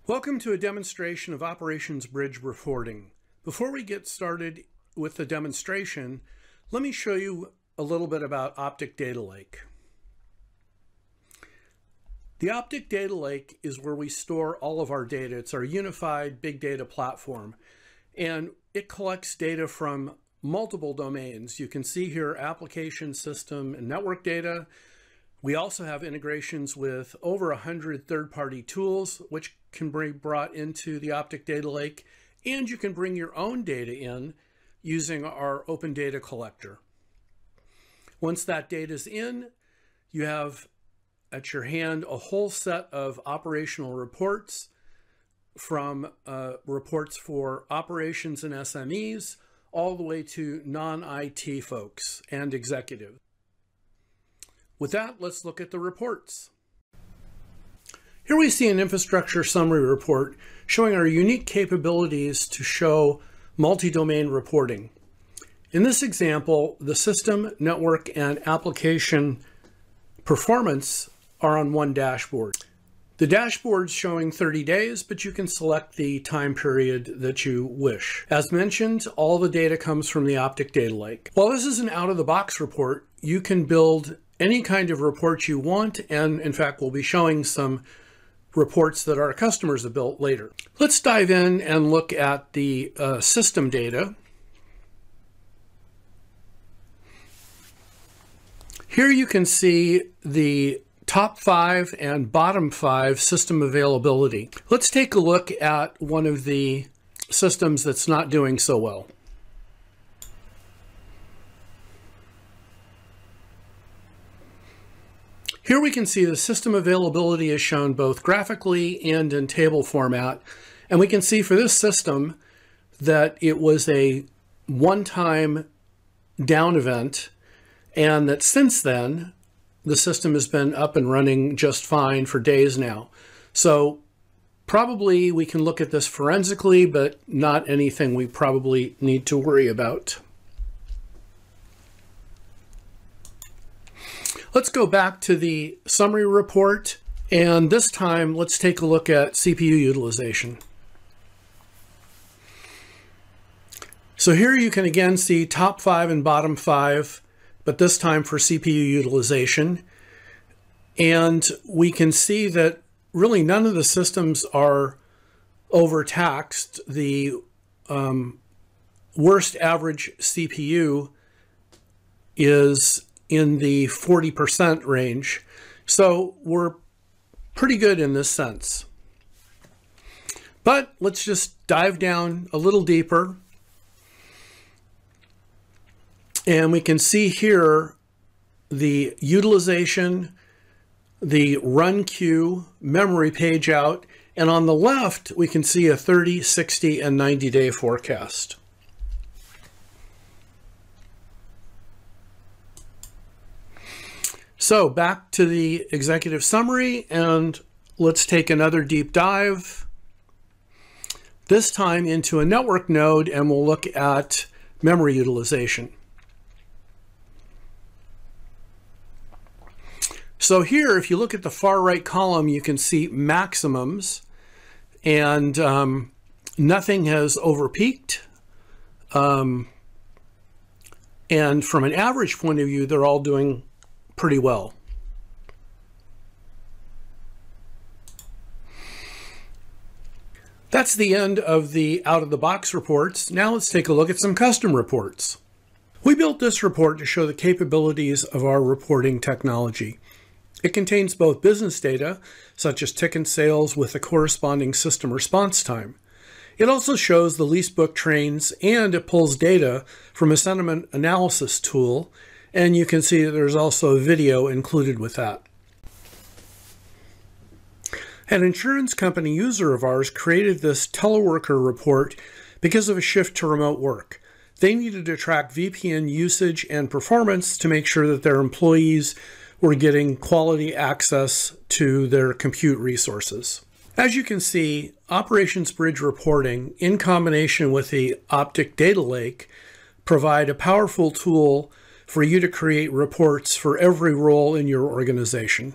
Welcome to a demonstration of Operations Bridge reporting. Before we get started with the demonstration, let me show you a little bit about OPTIC Data Lake. The OPTIC Data Lake is where we store all of our data. It's our unified big data platform, and it collects data from multiple domains. You can see here application, system, and network data. We also have integrations with over 100 third-party tools, which can be brought into the OPTIC Data Lake, and you can bring your own data in using our Open Data Collector. Once that data is in, you have at your hand a whole set of operational reports from reports for operations and SMEs, all the way to non-IT folks and executives. With that, let's look at the reports. Here we see an infrastructure summary report showing our unique capabilities to show multi-domain reporting. In this example, the system, network, and application performance are on one dashboard. The dashboard's showing 30 days, but you can select the time period that you wish. As mentioned, all the data comes from the OPTIC Data Lake. While this is an out-of-the-box report, you can build any kind of report you want, and in fact, we'll be showing some reports that our customers have built later. Let's dive in and look at the system data. Here you can see the top 5 and bottom 5 system availability. Let's take a look at one of the systems that's not doing so well. Here we can see the system availability is shown both graphically and in table format. And we can see for this system that it was a one-time down event, and that since then, the system has been up and running just fine for days now. So probably we can look at this forensically, but not anything we probably need to worry about. Let's go back to the summary report, and this time let's take a look at CPU utilization. So here you can again see top 5 and bottom 5, but this time for CPU utilization. And we can see that really none of the systems are overtaxed. The worst average CPU is in the 40% range. So we're pretty good in this sense. But let's just dive down a little deeper. And we can see here the utilization, the run queue, memory page out, and on the left, we can see a 30, 60, and 90-day forecast. So back to the executive summary, and let's take another deep dive, this time into a network node, and we'll look at memory utilization. So here, if you look at the far right column, you can see maximums, and nothing has overpeaked. And from an average point of view, they're all doing pretty well. That's the end of the out-of-the-box reports. Now let's take a look at some custom reports. We built this report to show the capabilities of our reporting technology. It contains both business data, such as ticket sales with the corresponding system response time. It also shows the leased book trains, and it pulls data from a sentiment analysis tool, and you can see that there's also a video included with that. An insurance company user of ours created this teleworker report because of a shift to remote work. They needed to track VPN usage and performance to make sure that their employees were getting quality access to their compute resources. As you can see, Operations Bridge reporting in combination with the OPTIC Data Lake provide a powerful tool for you to create reports for every role in your organization.